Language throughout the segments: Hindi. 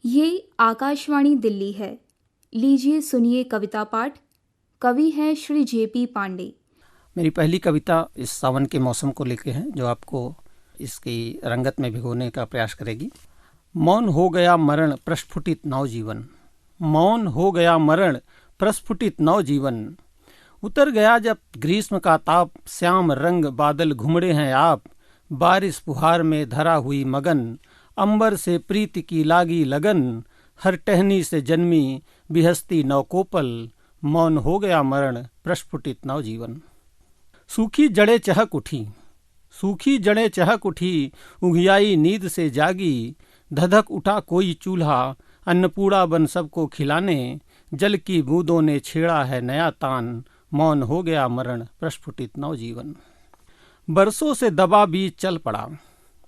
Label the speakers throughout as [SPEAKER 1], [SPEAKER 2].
[SPEAKER 1] ये आकाशवाणी दिल्ली है। लीजिए सुनिए कविता पाठ। कवि हैं श्री जेपी पांडे।
[SPEAKER 2] मेरी पहली कविता इस सावन के मौसम को लेके है, जो आपको इसकी रंगत में भिगोने का प्रयास करेगी। मौन हो गया मरण प्रस्फुटित नवजीवन, मौन हो गया मरण प्रस्फुटित नवजीवन। उतर गया जब ग्रीष्म का ताप, श्याम रंग बादल घुमड़े हैं आप। बारिश फुहार में धरा हुई मगन, अंबर से प्रीति की लागी लगन। हर टहनी से जन्मी बिहस्ती नवकोपल, मौन हो गया मरण प्रस्फुटित नवजीवन। सूखी जड़ें चहक उठी, सूखी जड़ें चहक उठी, उघियाई नींद से जागी। धधक उठा कोई चूल्हा, अन्नपूर्णा बन सबको खिलाने। जल की बूंदों ने छेड़ा है नया तान, मौन हो गया मरण प्रस्फुटित नवजीवन। बरसों से दबा बीज चल पड़ा,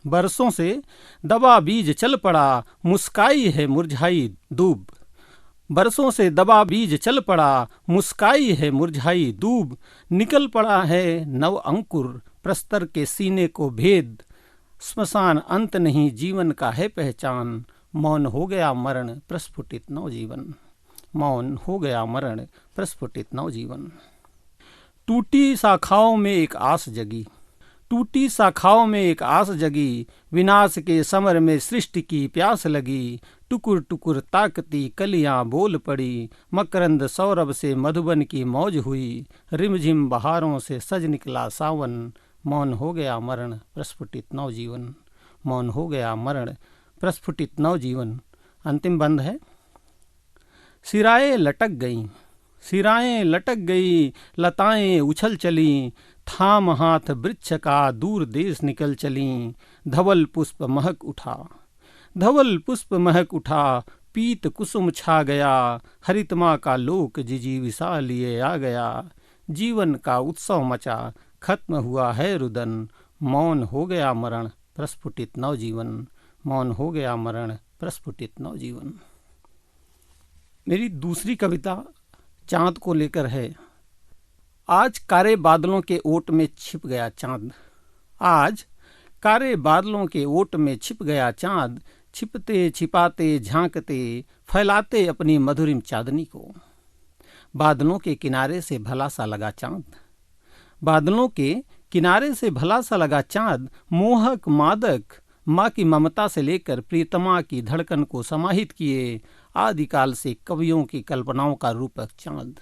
[SPEAKER 2] बरसों से दबा बीज चल पड़ा, मुस्काई है मुरझाई दूब। बरसों से दबा बीज चल पड़ा, मुस्काई है मुरझाई दूब। निकल पड़ा है नव अंकुर, प्रस्तर के सीने को भेद। श्मशान अंत नहीं जीवन का है पहचान, मौन हो गया मरण प्रस्फुटित नवजीवन। मौन हो गया मरण प्रस्फुटित नवजीवन। टूटी शाखाओं में एक आस जगी, टूटी शाखाओं में एक आस जगी। विनाश के समर में सृष्टि की प्यास लगी। टुकुर टुकुर ताकती कलियां बोल पड़ी, मकरंद सौरभ से मधुबन की मौज हुई। रिमझिम बहारों से सज निकला सावन, मौन हो गया मरण प्रस्फुटित नवजीवन। मौन हो गया मरण प्रस्फुटित नवजीवन। अंतिम बंद है। सिराएं लटक गईं, सिराएं लटक गई, लताएं उछल चली। थाम हाथ वृक्ष का दूर देश निकल चली। धवल पुष्प महक उठा, धवल पुष्प महक उठा। पीत कुसुम छा गया, हरितमा का लोक जिजीविषा लिए आ गया। जीवन का उत्सव मचा, खत्म हुआ है रुदन, मौन हो गया मरण प्रस्फुटित नवजीवन। मौन हो गया मरण प्रस्फुटित नवजीवन। मेरी दूसरी कविता चांद को लेकर है। आज कारे बादलों के ओट में छिप गया चांद, आज कारे बादलों के ओट में छिप गया चांद। छिपते छिपाते झांकते फैलाते अपनी मधुरिम चांदनी को। बादलों के किनारे से भला सा लगा चांद, बादलों के किनारे से भला सा लगा चांद। मोहक मादक माँ की ममता से लेकर प्रीतमा की धड़कन को समाहित किए आदिकाल से कवियों की कल्पनाओं का रूपक चांद।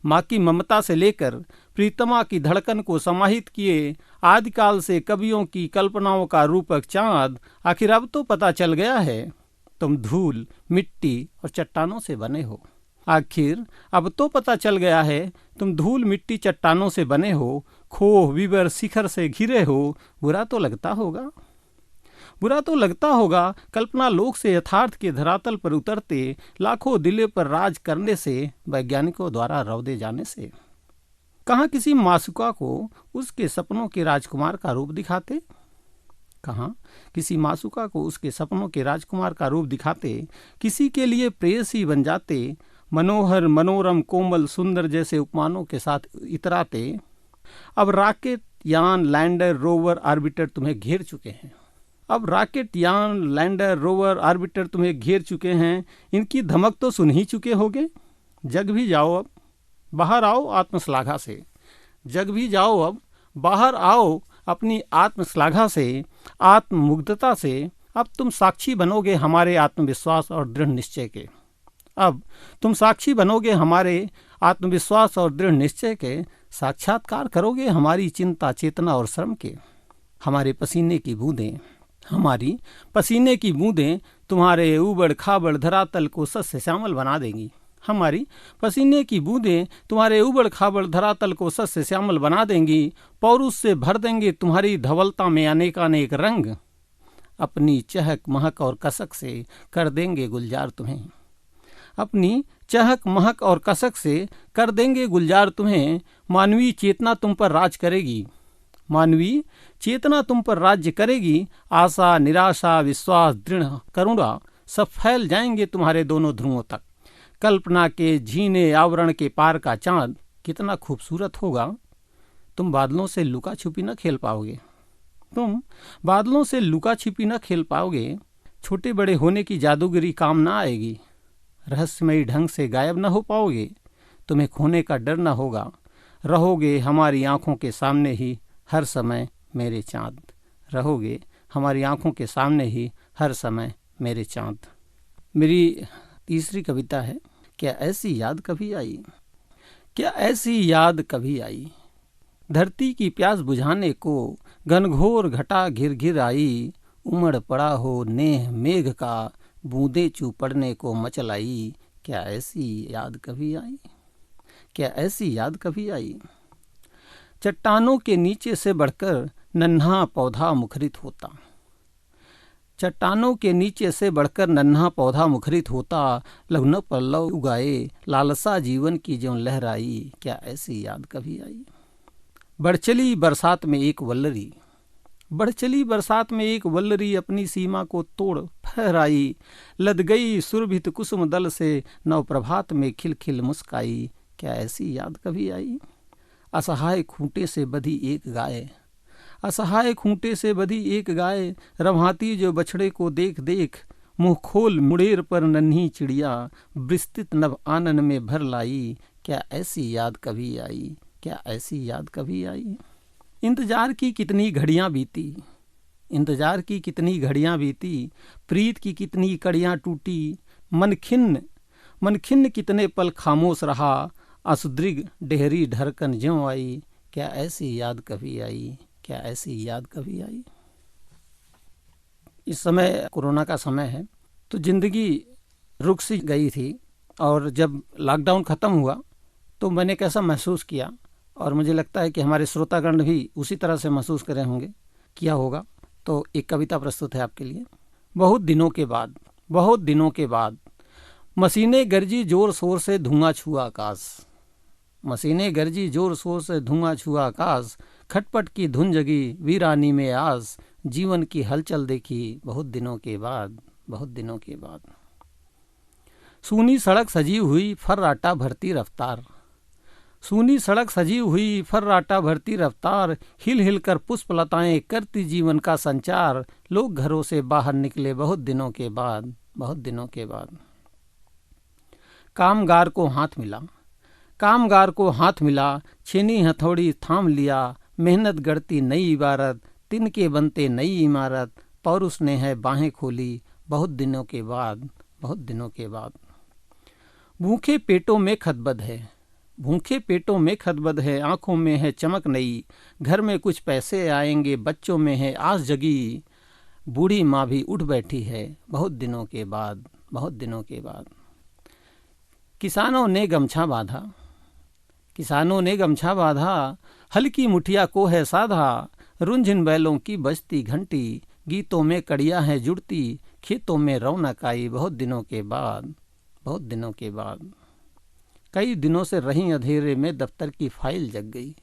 [SPEAKER 2] माँ की ममता से लेकर प्रीतमा की धड़कन को समाहित किए आदिकाल से कवियों की कल्पनाओं का रूपक चांद। आखिर अब तो पता चल गया है तुम धूल मिट्टी और चट्टानों से बने हो। आखिर अब तो पता चल गया है तुम धूल मिट्टी चट्टानों से बने हो। खोह विवर शिखर से घिरे हो, बुरा तो लगता होगा, बुरा तो लगता होगा। कल्पना लोक से यथार्थ के धरातल पर उतरते लाखों दिलों पर राज करने से, वैज्ञानिकों द्वारा रौदे जाने से। कहाँ किसी मासूका को उसके सपनों के राजकुमार का रूप दिखाते, कहाँ किसी मासूका को उसके सपनों के राजकुमार का रूप दिखाते। किसी के लिए प्रेयसी बन जाते, मनोहर मनोरम कोमल सुंदर जैसे उपमानों के साथ इतराते। अब रॉकेट यान लैंडर रोवर ऑर्बिटर तुम्हें घेर चुके हैं, अब रॉकेट यान लैंडर रोवर ऑर्बिटर तुम्हें घेर चुके हैं। इनकी धमक तो सुन ही चुके होगे। जग भी जाओ अब बाहर आओ आत्मश्लाघा से, जग भी जाओ अब बाहर आओ अपनी आत्मश्लाघा से, आत्ममुग्धता से। अब तुम साक्षी बनोगे हमारे आत्मविश्वास और दृढ़ निश्चय के, अब तुम साक्षी बनोगे हमारे आत्मविश्वास और दृढ़ निश्चय के। साक्षात्कार करोगे हमारी चिंता चेतना और श्रम के। हमारे पसीने की बूंदें, हमारी पसीने की बूंदें तुम्हारे उबड़ खाबड़ धरातल को सस्य श्यामल बना देंगी। हमारी पसीने की बूंदें तुम्हारे उबड़ खाबड़ धरातल को सस्य श्यामल बना देंगी। पौरुष से भर देंगे तुम्हारी धवलता में अनेकानेक रंग। अपनी चहक महक और कसक से कर देंगे गुलजार तुम्हें, अपनी चहक महक और कसक से कर देंगे गुलजार तुम्हें। मानवीय चेतना तुम पर राज करेगी, मानवीय चेतना तुम पर राज्य करेगी। आशा निराशा विश्वास दृढ़ करुणा सब फैल जाएंगे तुम्हारे दोनों ध्रुवों तक। कल्पना के झीने आवरण के पार का चांद कितना खूबसूरत होगा। तुम बादलों से लुका छुपी न खेल पाओगे, तुम बादलों से लुका छिपी न खेल पाओगे। छोटे बड़े होने की जादूगरी काम ना आएगी। रहस्यमयी ढंग से गायब न हो पाओगे, तुम्हें खोने का डर न होगा। रहोगे हमारी आंखों के सामने ही हर समय मेरे चाँद। रहोगे हमारी आंखों के सामने ही हर समय मेरे चाँद। मेरी तीसरी कविता है, क्या ऐसी याद कभी आई। क्या ऐसी याद कभी आई, धरती की प्यास बुझाने को घनघोर घटा घिर घिर आई। उमड़ पड़ा हो नेह मेघ का, बूंदे चू पड़ने को मचलाई। क्या ऐसी याद कभी आई, क्या ऐसी याद कभी आई। चट्टानों के नीचे से बढ़कर नन्हा पौधा मुखरित होता। चट्टानों के नीचे से बढ़कर नन्हा पौधा मुखरित होता। लग्न पल्लव उगाए लालसा जीवन की ज्यों लहराई। क्या ऐसी याद कभी आई। बढ़ चली बरसात में एक वल्लरी, बढ़ चली बरसात में एक वल्लरी अपनी सीमा को तोड़ फहराई। लद गई सुरभित कुसुम दल से नव प्रभात में खिलखिल मुस्काई। क्या ऐसी याद कभी आई। असहाय खूंटे से बधी एक गाय, असहाय खूंटे से बधी एक गाय, रम्हाती जो बछड़े को देख देख। मुंह खोल मुड़ेर पर नन्ही चिड़िया, विस्तृत नभ आनन में भर लाई। क्या ऐसी याद कभी आई, क्या ऐसी याद कभी आई। इंतजार की कितनी घड़ियां बीती, इंतजार की कितनी घड़ियां बीती। प्रीत की कितनी कड़ियां टूटी। मन खिन्न कितने पल खामोश रहा। असुदृग डेहरी ढरकन ज्यों आई। क्या ऐसी याद कभी आई, क्या ऐसी याद कभी आई। इस समय कोरोना का समय है, तो जिंदगी रुक सी गई थी। और जब लॉकडाउन ख़त्म हुआ तो मैंने कैसा महसूस किया, और मुझे लगता है कि हमारे श्रोतागण भी उसी तरह से महसूस करे होंगे, किया होगा। तो एक कविता प्रस्तुत है आपके लिए। बहुत दिनों के बाद, बहुत दिनों के बाद, मशीनें गरजी जोर शोर से धुआं छुआ आकाश। मशीनें गरजी जोर शोर से धुआं छुआ आकाश। खटपट की धुन जगी वीरानी में आस। जीवन की हलचल देखी बहुत दिनों के बाद, बहुत दिनों के बाद। सूनी सड़क सजी हुई फर्राटा भरती रफ्तार। सूनी सड़क सजी हुई फर्राटा भरती रफ्तार। हिल हिल कर पुष्पलताएं करती जीवन का संचार। लोग घरों से बाहर निकले बहुत दिनों के बाद, बहुत दिनों के बाद। कामगार को हाथ मिला, कामगार को हाथ मिला। छीनी हथौड़ी थाम लिया। मेहनत गढ़ती नई इबारत, तिनके बनते नई इमारत। पौरुष ने है बाहें खोली बहुत दिनों के बाद, बहुत दिनों के बाद। भूखे पेटों में खतबद है, भूखे पेटों में खतबद है। आंखों में है चमक नई। घर में कुछ पैसे आएंगे, बच्चों में है आस जगी। बूढ़ी माँ भी उठ बैठी है बहुत दिनों के बाद, बहुत दिनों के बाद। किसानों ने गमछा बांधा, किसानों ने गमछा बांधा। हल्की मुठिया को है साधा। रुंझिन बैलों की बजती घंटी। गीतों में कड़ियाँ हैं जुड़ती। खेतों में रौनक आई बहुत दिनों के बाद, बहुत दिनों के बाद। कई दिनों से रही अंधेरे में दफ्तर की फाइल जग गई।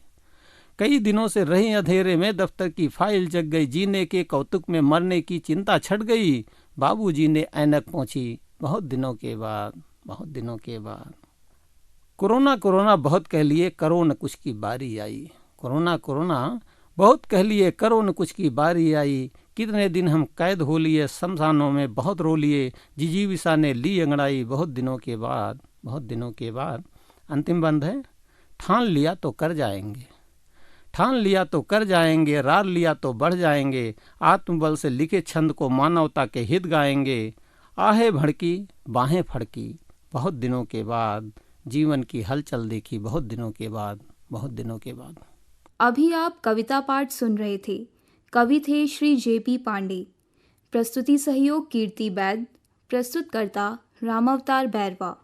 [SPEAKER 2] कई दिनों से रही अंधेरे में दफ्तर की फाइल जग गई। जीने के कौतुक में मरने की चिंता छट गई। बाबूजी ने ऐनक पोंछी बहुत दिनों के बाद, बहुत दिनों के बाद। कोरोना कोरोना बहुत कह लिए, करो न कुछ की बारी आई। कोरोना कोरोना बहुत कह लिए, करो न कुछ की बारी आई। कितने दिन हम कैद हो लिए, शमशानों में बहुत रो लिए। जिजीविसा ने ली अंगड़ाई बहुत दिनों के बाद, बहुत दिनों के बाद। अंतिम बंद है। ठान लिया तो कर जाएंगे, ठान लिया तो कर जाएंगे। रार लिया तो बढ़ जाएंगे। आत्मबल से लिखे छंद को मानवता के हित गाएंगे। आहें भड़की बाहें फड़की बहुत दिनों के बाद। जीवन की हलचल देखी बहुत दिनों के बाद, बहुत दिनों के बाद।
[SPEAKER 1] अभी आप कविता पाठ सुन रहे थे। कवि थे श्री JP पांडे। प्रस्तुति सहयोग कीर्ति बैद। प्रस्तुतकर्ता रामावतार बैरवा।